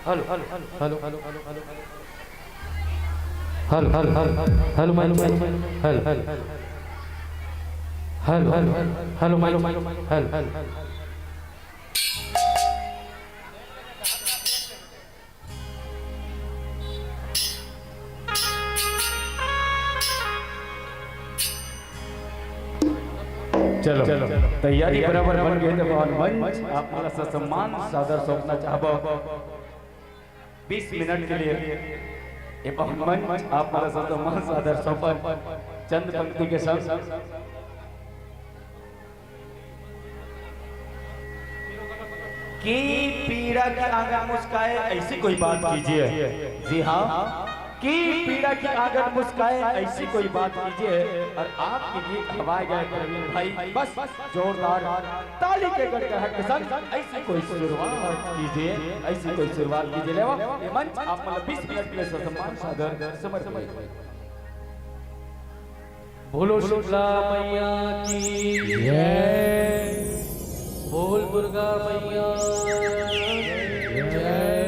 Hello hello hello hello hello hello hello hello hello hello hello hello hello hello hello hello चलो तैयारी बराबर बन गई तो मंच आप मला सम्मान सादर सौंपना चाहबो 20 मिनट के लिए ये मंच आप मला सम्मान सादर सौंपन चंद पंक्ति के संग की पीड़ा की आगा मुस्काए ऐसी कोई बात कीजिए। जी हाँ, की पीड़ा की आगर मुस्काए ऐसी कोई बात कीजिए और आपके गीत गवाए गए प्रवीण भाई बस जोरदार ताली के गड़गड़ाहट के संग ऐसी कोई शुरुआत कीजिए, ऐसी कोई शुरुआत कीजिए। लेवा ये मंच आप मतलब 20 मिनट के लिए सम्मान सादर समर्पित। बोलो शुक्ला मैया की जय, बोल दुर्गा मैया की जय।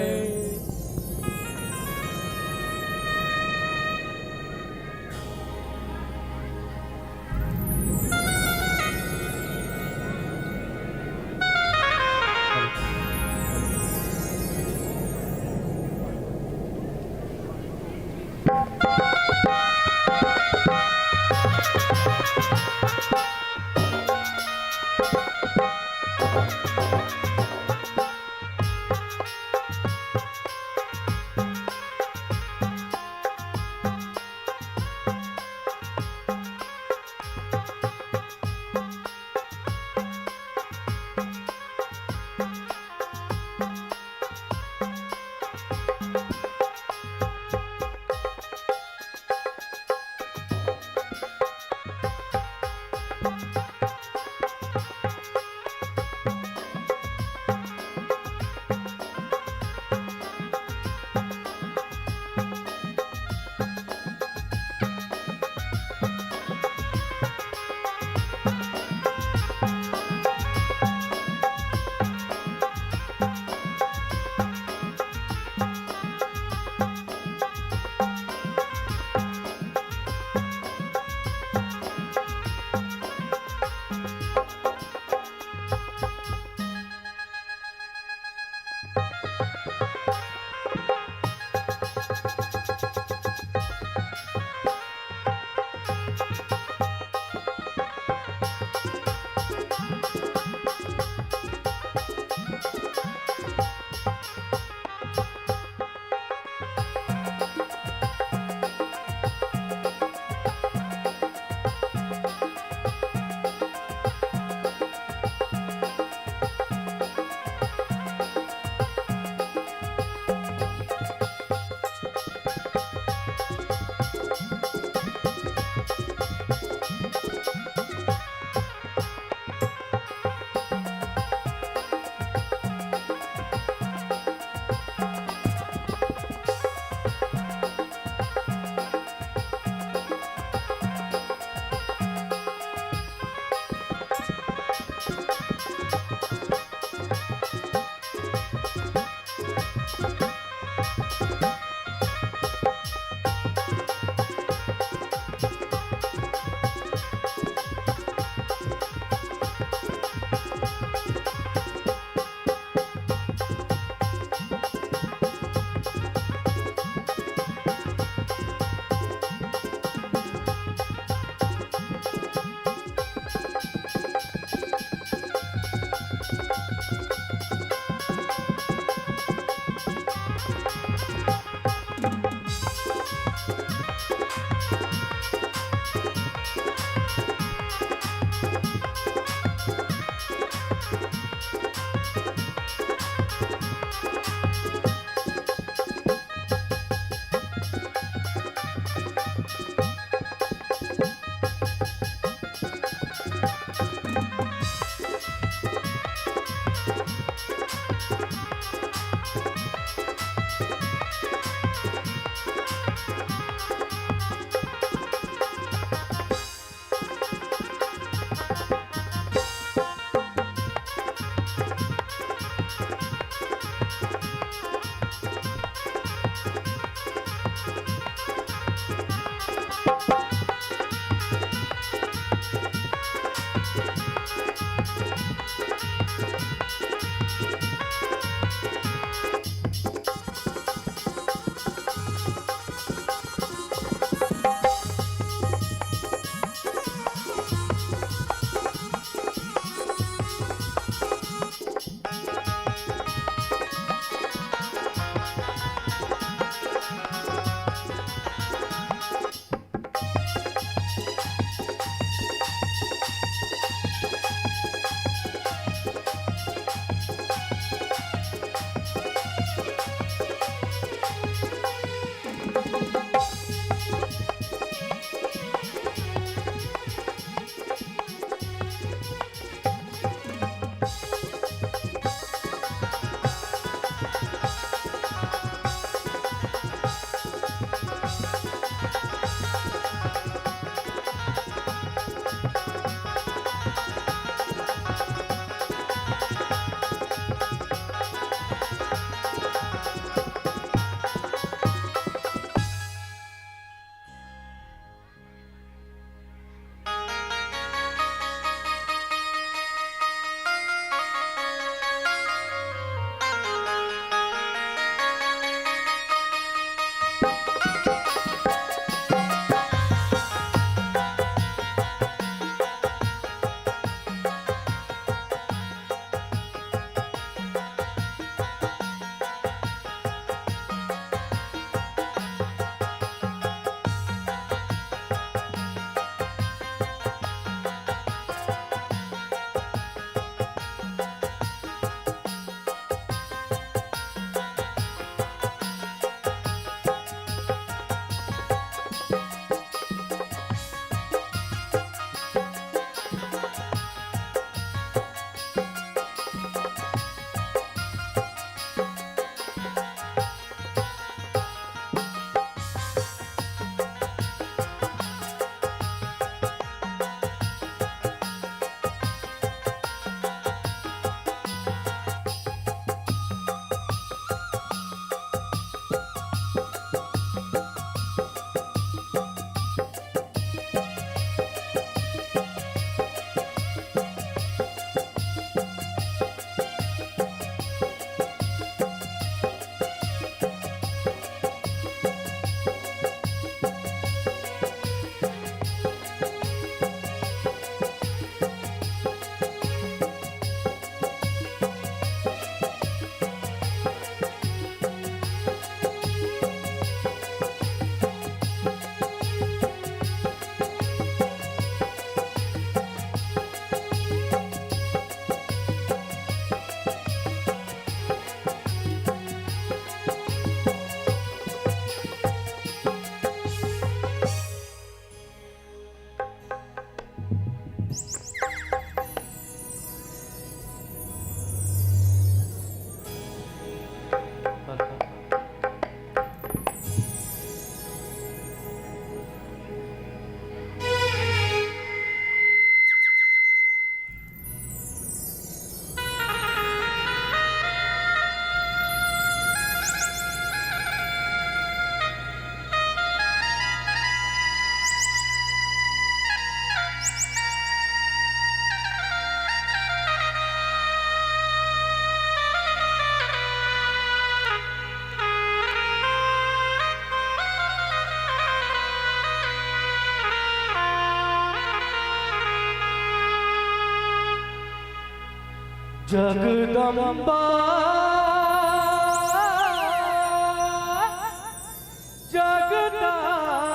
जगदम्बा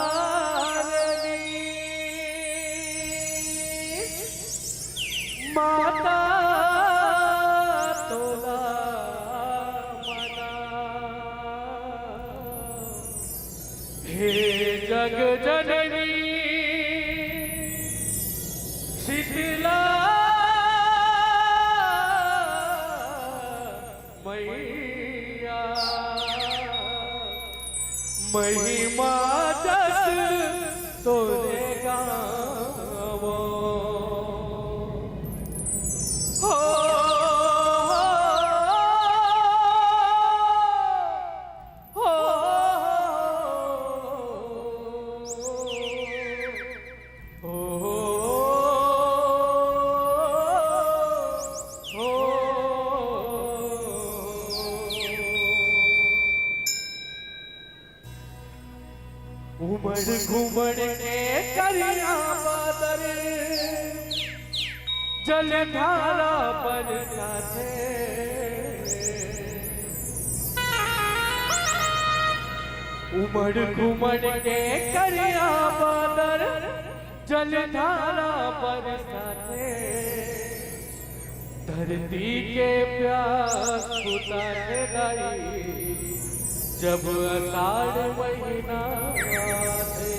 जगदारनी माता तोला मना हे जग जननी शीतला मैया महिमा जस तोरे गावो हो हो उमड़ घुमड़ के करिया बादल जलधारा बरसाते उमड़ घुमड़ के करिया बादल जलधारा बरसाते धरती के प्यास बुझाने गई जब अषाढ़ महीना आते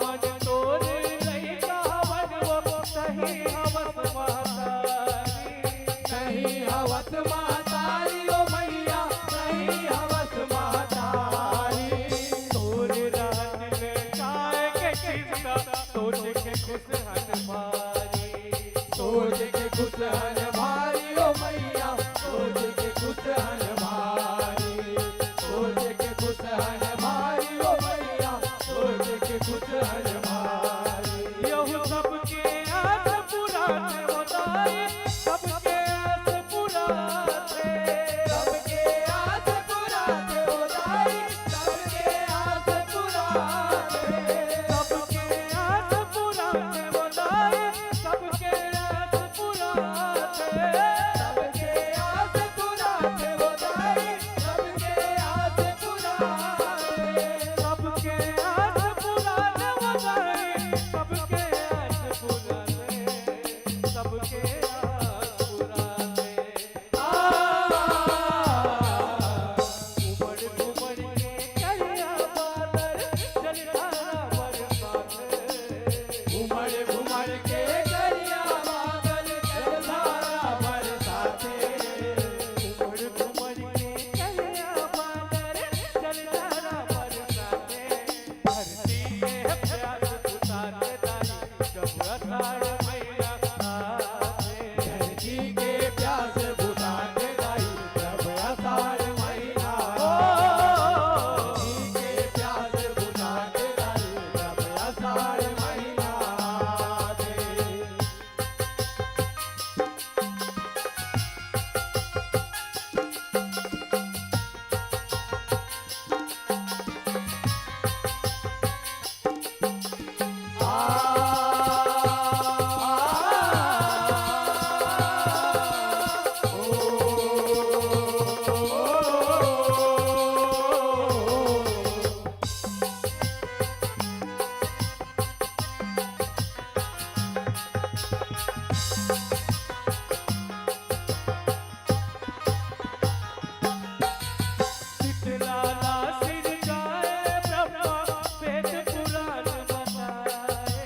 मन तोर लइका हवन वो सही हवस महतारी नहीं हवस महतारी ओ मैया नहीं हवस महतारी तोर रहन में काय के चिंता सोच के खुश हन भारी सोच के खुश हन भारी ओ मैया सोच के खुश हन भारी सोच के खुश हन भारी ओ मैया सोच के खुश हन भारी यहू सबके आस पुराने होताई सबके आस पुराने सबके आस पुराने होताई सबके आस पुराने सबके आस पुराने होताई सबके आस पुराने सबके आस पुराने होताई सबके आस पुराने सबके आस पुराने होताई सबके आस पुराने सबके आस पुराने उमड़ उमड़ के करिया बादल जलधारा बरसात उमड़ उमड़ के दरिया बादल जलधारा बरसाते उमड़ उमड़ के करिया बादल जलधारा बरसाते धरती में प्यास बुझाते दाई जब अषाढ़ महीना आते धरती के प्यास बुझाते दाई जब आषाढ़ महीना धरती के प्यास बुझाते दाई जब आषाढ़ महीना आते शीतलाला सिर गाए ब्रह्मा वेद पुराण बताए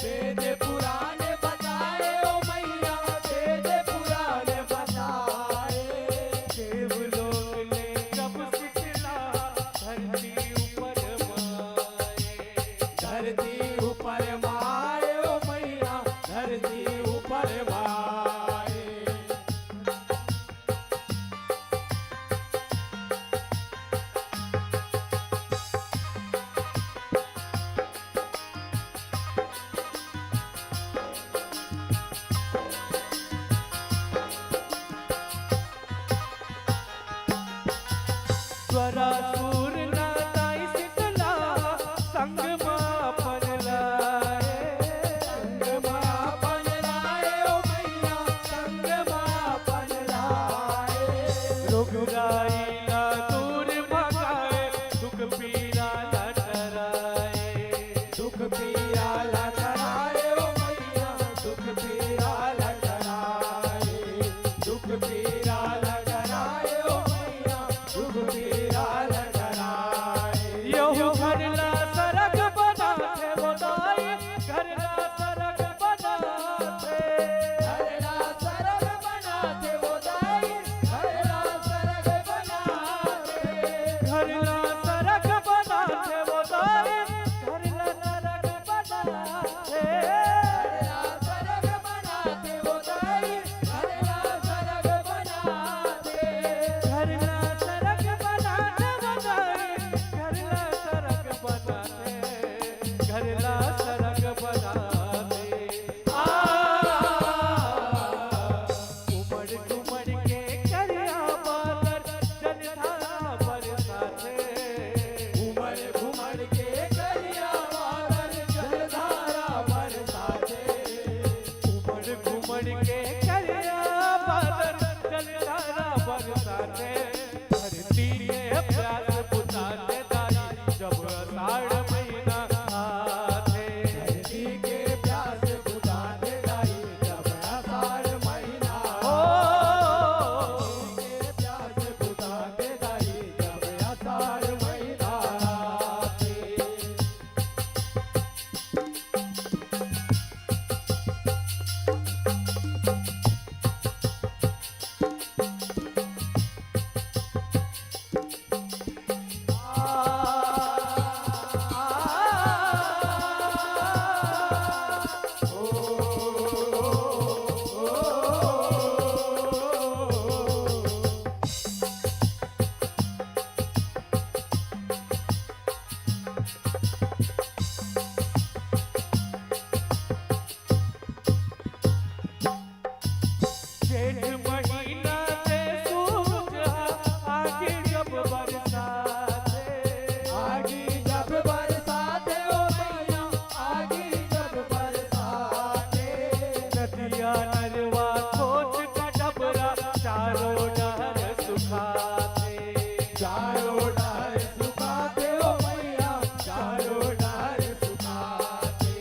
वेद पुराण बताए ओ मैया वेद पुराण बताए देवलोक ने जब शीतला धरती ऊपर माए धरती ऊपर माए ओ मैया धरती ऊपर माए स्वरासुर नादाई शीतला संग मापन लाए संग मापन लाए ओ मैया संग मापन लाए रुगराई ना दूर भगाए दुख पीरा न डराए दुख पीरा लटराए ओ मैया दुख पीरा लटराए दुख पीरा लटराए ओ मैया दुख पीरा लटराए चारों डार सुखाते हो मैया, चारों डार सुखाते,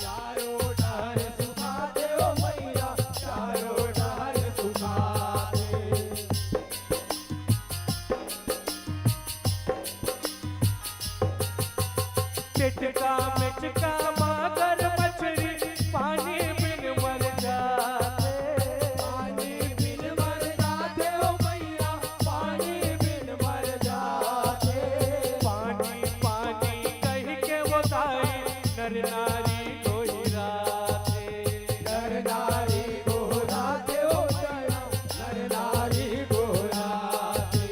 चारों डार सुखाते हो मैया, चारों डार सुखाते। टिटका मिचका मागर मछली पानी बिन मर जाते, पानी बिन मर जाते हो मैया, पानी बिन मर जाते, पानी पानी कह के वो दाई नर नारी को हिराते। नर नारी गोहराते हो मैया, नर नारी गोहराते,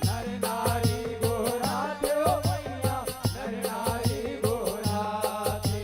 नर नारी गोहराते हो मैया, नर नारी गोहराते।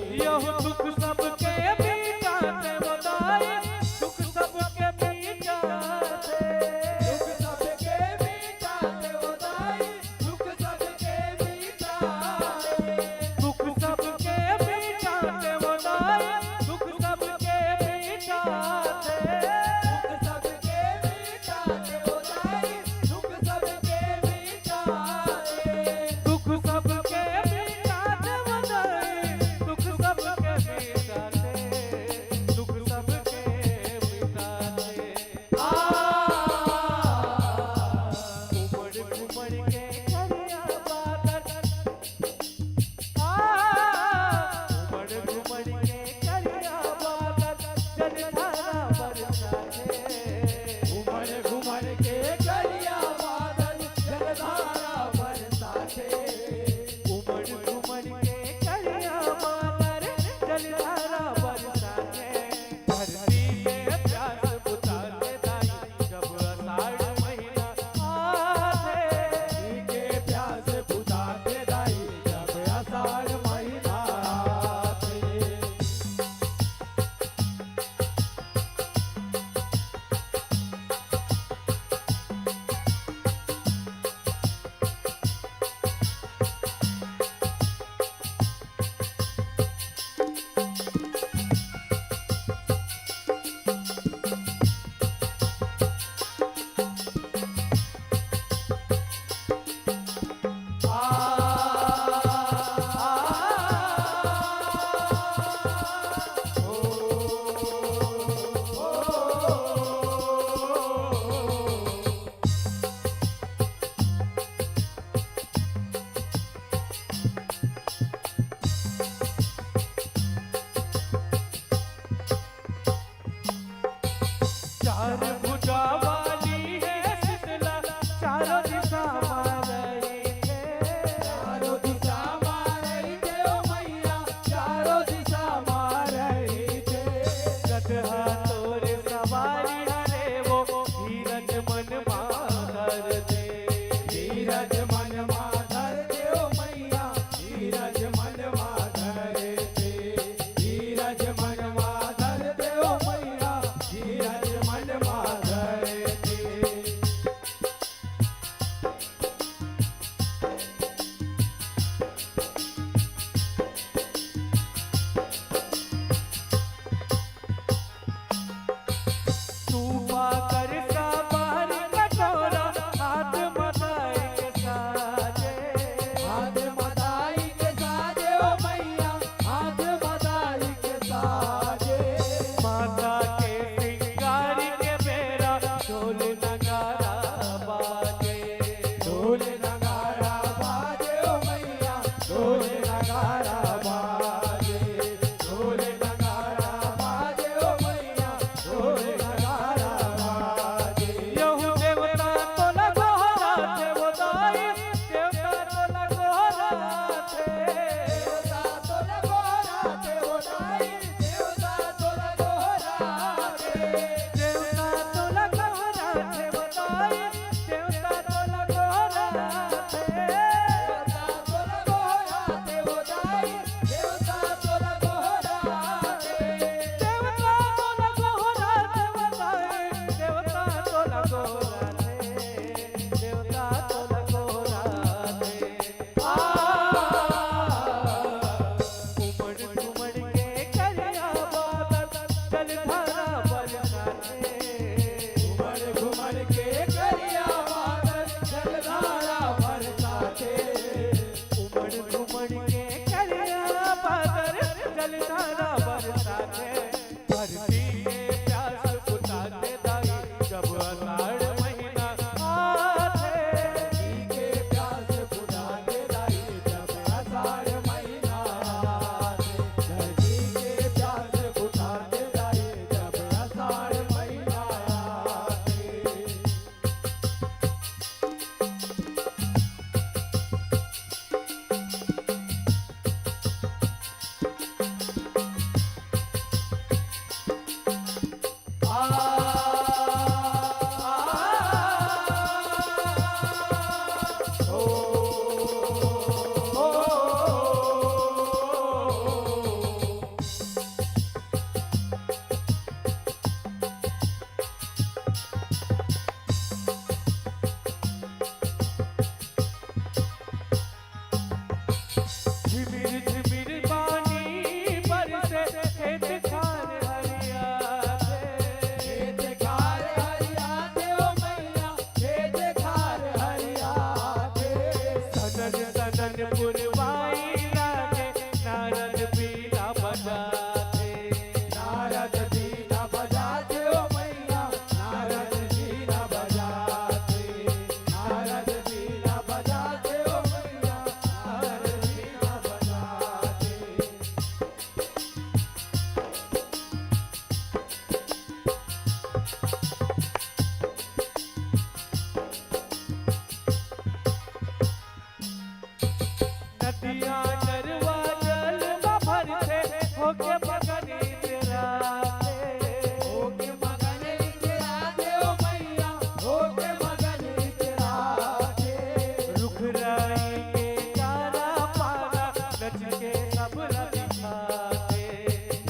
घुघराई के चारा पारा नच के सबला दिखाते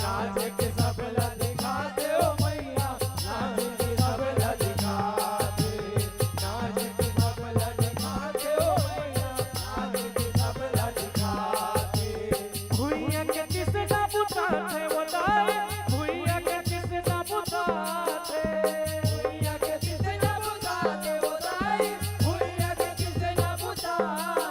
नाच के सबला दिखाते ओ मैया नाच के सबला दिखाते नाच के सबला दिखाते ओ मैया नाच के सबला दिखाते भुइया के किसना बुताते बताए भुइया के किसना बुताते भुइया के किसना बुताते बताई भुइया के किसना बुताते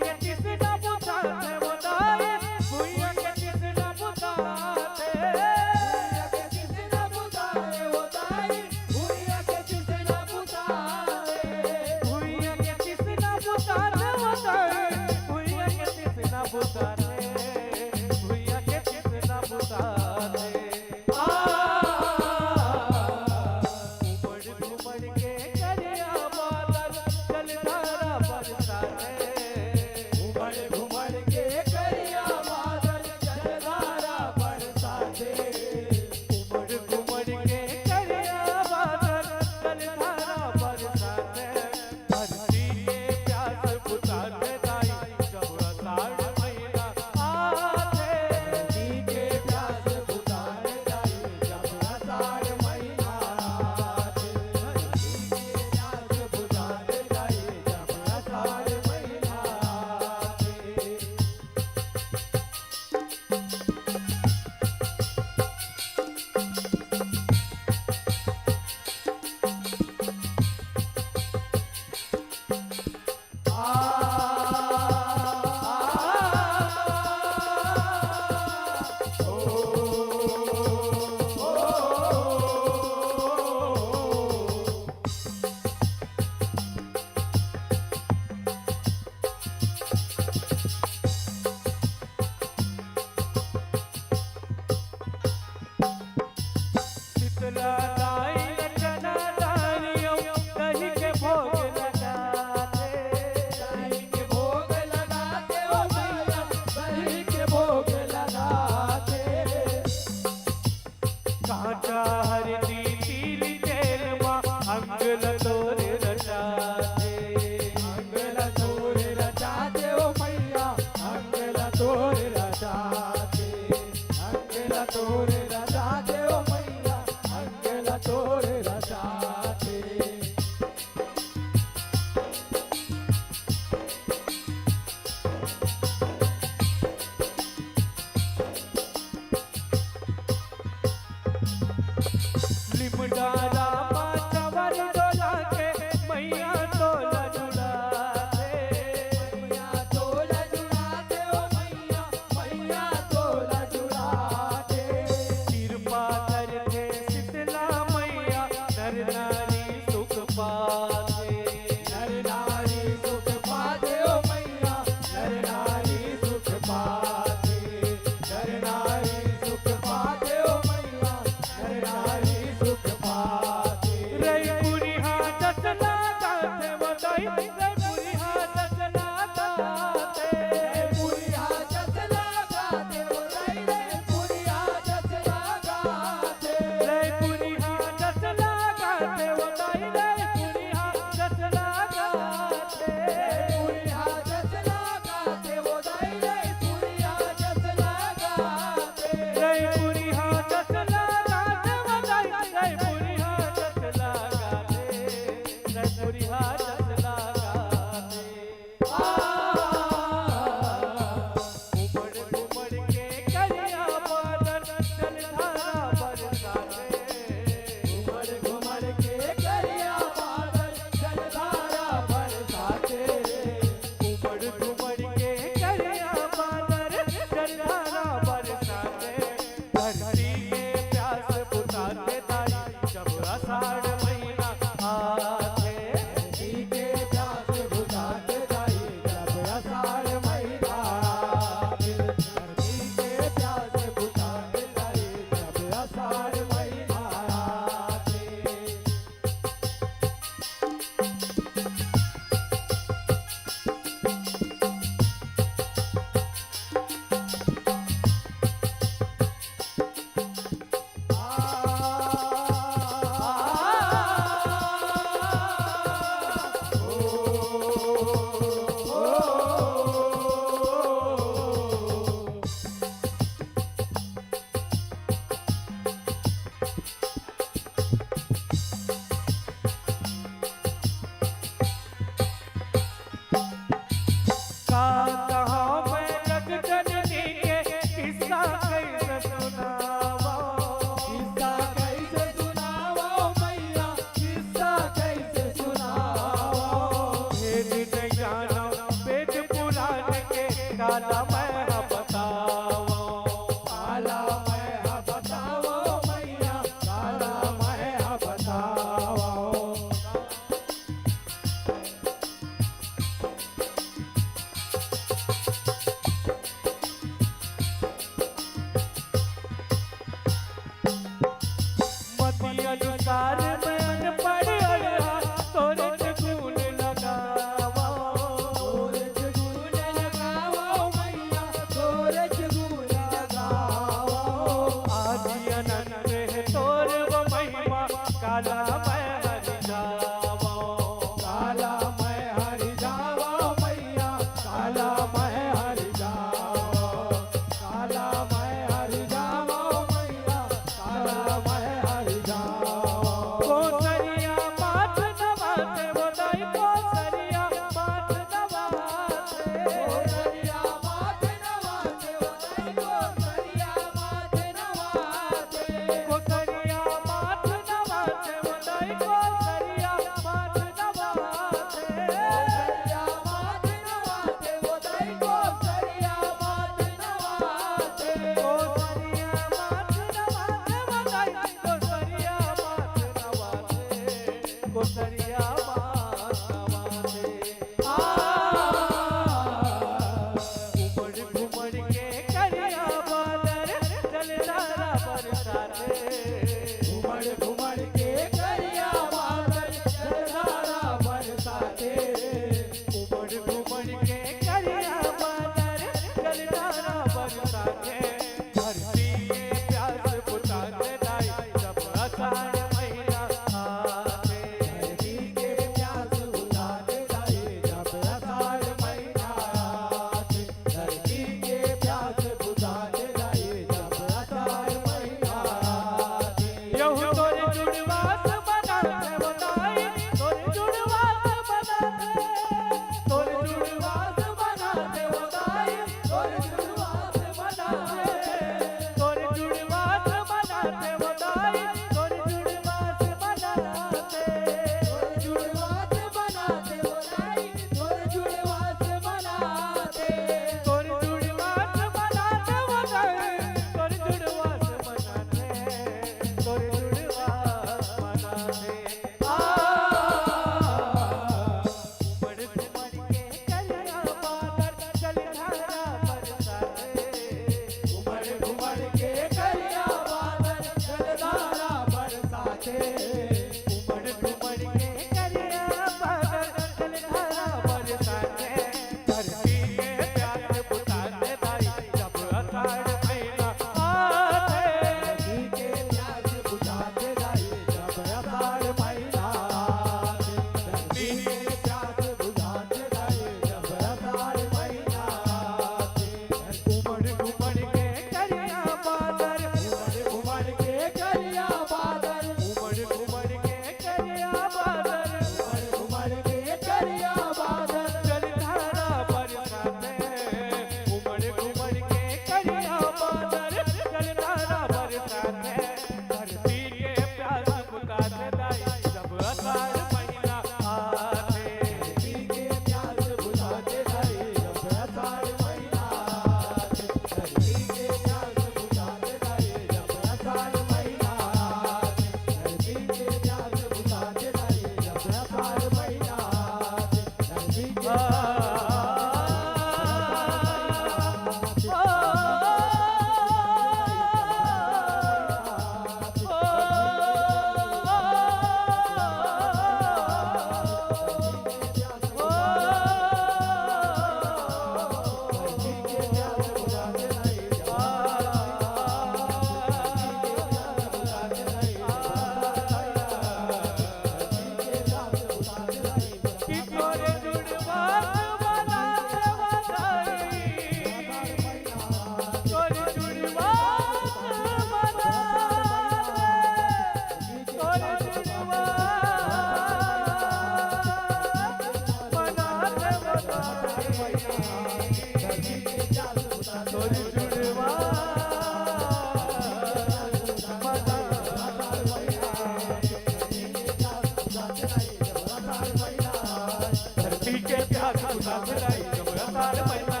बुतात लाई जब असार महीना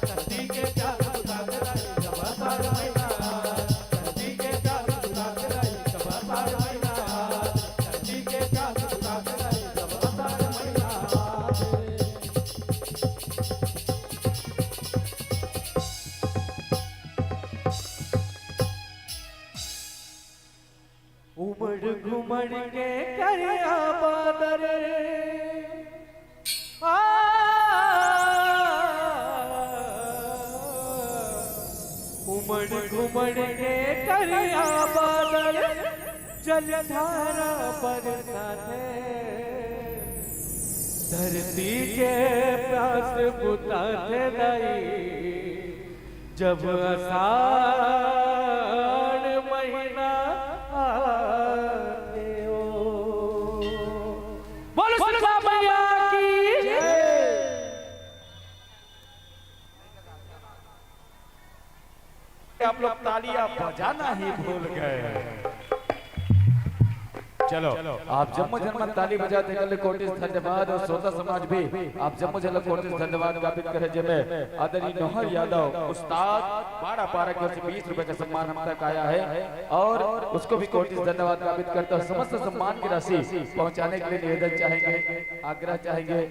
धरती के चांद बुतात लाई जब असार महीना धरती के चांद बुतात लाई जब असार महीना धरती के चांद बुतात लाई जब असार महीना उमड़ घुमड़ के करिया बादल उमड़ घुमड़ के करिया बादल जलधारा बरसाते धरती के प्यास बुताते लाई जब आषाढ़ महीना आते हो। बोलो सुरगा मैया की आप लोग तालियां बजाना ही भूल गए। चलो आप जम्मू जन्मत ताली बजाते कल कोटिस धन्यवाद और श्रोता समाज भी आप जम्मू जन्मत कोटिस धन्यवाद ज्ञापित करे जिनमें आदरणीय नौहर यादव उस्ताद 12 की 20 रुपए का सम्मान हम तक आया है और उसको भी कोटिस धन्यवाद ज्ञापित करते हैं। समस्त सम्मान की राशि पहुंचाने के लिए निवेदन चाहेंगे, आग्रह चाहेंगे।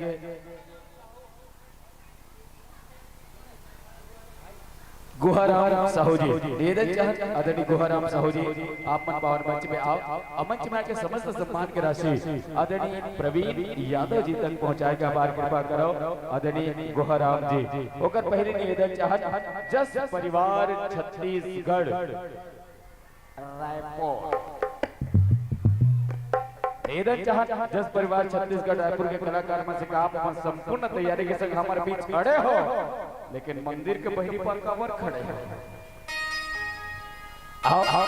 गुहाराम साहू जी निवेदन चाहत आदरणीय गुहाराम साहू जी आप मन पावन मंच में आओ। मंच में आके समस्त सम्मान की राशि आदरणीय प्रवीण यादव जी तक पहुंचाएगा। बार कृपा करो आदरणीय गुहाराम जी। होकर पहले निवेदन चाहत जस परिवार छत्तीसगढ़ रायपुर निवेदन चाहत जस परिवार छत्तीसगढ़ रायपुर के कलाकार में से आप अपन संपूर्ण तैयारी के संग हमारे बीच खड़े हो, लेकिन मंदिर के बहरी पर कवर खड़े हो। आओ आओ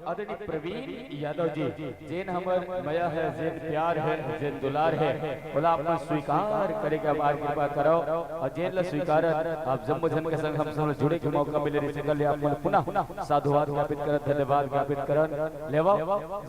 आदरणीय प्रवीण यादव जी जेन हमर मया है, जेन प्यार है, जेन दुलार है, बोला आप स्वीकार करेगा। बार कृपा करो और जेन ला स्वीकार आप जम्मू जन के संग हम सब जुड़े के मौका मिले रे सकल आप पुनः साधुवाद ज्ञापित करत, धन्यवाद ज्ञापित करत। लेवा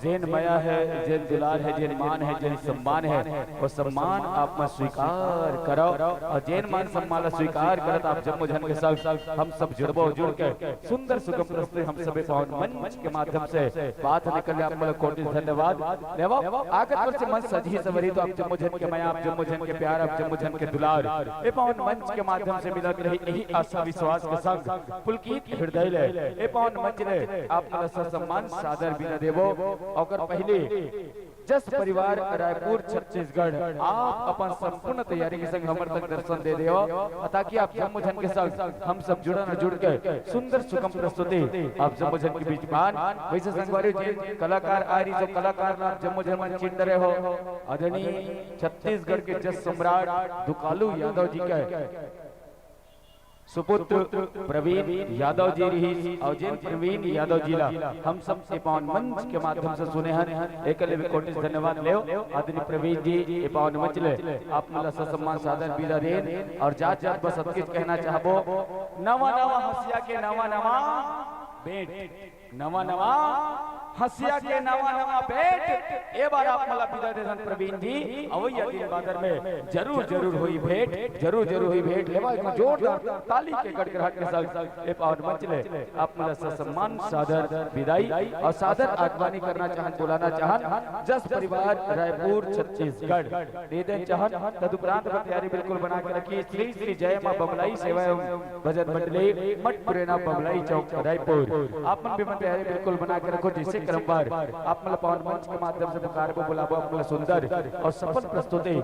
जेन मया है, जेन दुलार है, जेन मान है, जेन सम्मान है, वो सम्मान आप में स्वीकार करो और जेन मान सम्मान ला स्वीकार करत आप जम्मू जन के संग हम सब जुड़बो। जुड़ के सुंदर सुगम प्रस्तुति हम सभी पावन मंच के माध्यम से बात निकले आप लोग कोटि धन्यवाद। लेवा आगत पर से मन सजी सवरी तो आप जम्मू जन के माया, आप जम्मू जन के प्यार, आप जम्मू जन के दुलार ए पावन मंच के माध्यम से मिलत रही यही आशा विश्वास के संग पुलकित हृदय ले ए पावन मंच ले आप मन सम्मान सादर बिना देवो। और पहले जस परिवार रायपुर छत्तीसगढ़ आप अपन संपूर्ण तैयारी के संग हमर तक दर्शन दे देव ताकि आप जम्मू जन के संग हम सब जुड़ के सुंदर सुगम प्रस्तुति आप जम्मू जन के बीच मान वैसे संगवारी जी कलाकार आ रही जो कलाकार आप जम्मू जन में चिंत रहे हो। आदरणीय छत्तीसगढ़ के जस सम्राट दुकालू यादव जी के सुपुत्र प्रवीण यादव जी रही और जिन प्रवीण यादव जी ला हम सब से पावन मंच के माध्यम से सुने हैं एकल कोटि धन्यवाद ले। आदरणीय प्रवीण जी ए पावन मंच ले आप मला सम्मान सादर विदा देन और जात जात बस सब कुछ कहना चाहबो। नवा नवा हसिया के नवा नवा बेट, नवा नवा हसिया के नवा नवा बेट ए बार आप मला विदा दे प्रवीण जी अवैया दिन बादर में जरूर हुई भेंट, जरूर हुई भेंट। लेवा एक जोरदार ताली के गड़गड़ाहट के साथ ए पावन मंच ले आप मला सम्मान सादर विदाई और सादर आगवानी करना चाहन, बुलाना चाहन जस परिवार रायपुर छत्तीसगढ़ निवेदन चाहन। तदुपरांत तैयारी बिल्कुल बना के रखिए। श्री श्री जय मां बमलाई सेवा एवं भजन मंडली मठ पुरेना बमलाई चौक रायपुर आप मन भी मन तैयारी बिल्कुल बना के रखो। जिससे क्रमवार आप मला पावन मंच के माध्यम से पुकार को बुलाबो। अपना सुंदर और सफल प्रस्तुति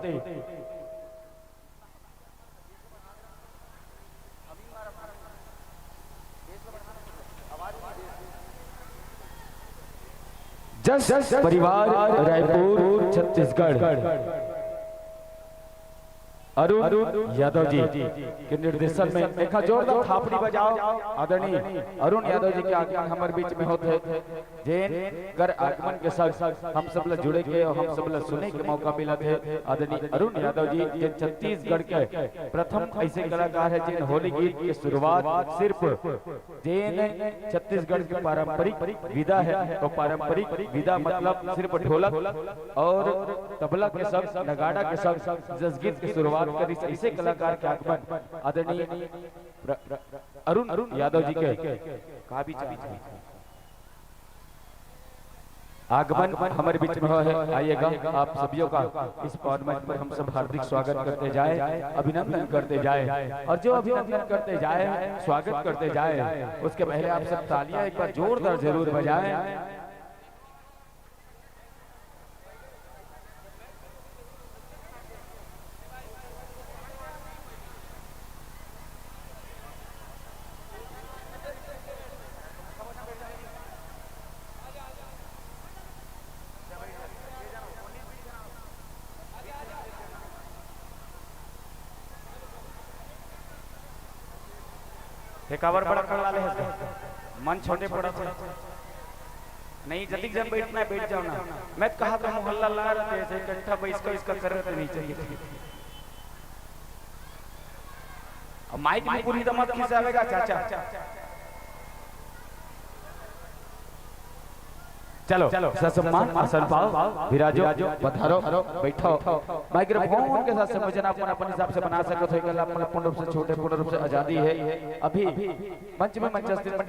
जस परिवार रायपुर छत्तीसगढ़ अरुण यादव जी के निर्देशन में देखा जोरदार थापड़ी बजाओ आदरणीय अरुण यादव जी के आगमन हमारे बीच में होते जैन कर आगमन के साथ हम सब लोग जुड़े के और हम सब लोग सुने के मौका मिला थे। आदरणीय अरुण यादव जी जो छत्तीसगढ़ के प्रथम ऐसे कलाकार है जिन होली गीत की शुरुआत सिर्फ जैन छत्तीसगढ़ की पारंपरिक विधा है तो पारंपरिक विधा मतलब सिर्फ ढोलक और तबला के साथ नगाड़ा के साथ जसगीत की शुरुआत करी ऐसे कलाकार के आगमन आदरणीय अरुण यादव जी के आगमन हमारे बीच में है। आइएगा आप सभी का इस फॉर्मेट पर हम सब हार्दिक स्वागत करते जाए, अभिनंदन करते जाए और जो अभिनंदन करते जाए स्वागत करते जाए उसके पहले आप सब तालियां एक बार जोरदार जरूर बजाएं। कावर बड़ा कर वाले हैं मन छोटे पड़ा थे नहीं जल्दी जब बैठना है बैठ जाओ ना। मैं कहा था मोहल्ला ला रहे थे इकट्ठा बैठ इसका करते नहीं चाहिए अब माइक में पूरी दमत खिंचावेगा चाचा। चलो ससम्मान आसन पाओ विराजो पधारो बैठो। माइक्रोफोन के साथ समझना अपन अपने हिसाब से बना सकते हो। पूर्ण रूप से छोटे पूर्ण रूप से आजादी है। अभी मंच में मंचस्थ मंडी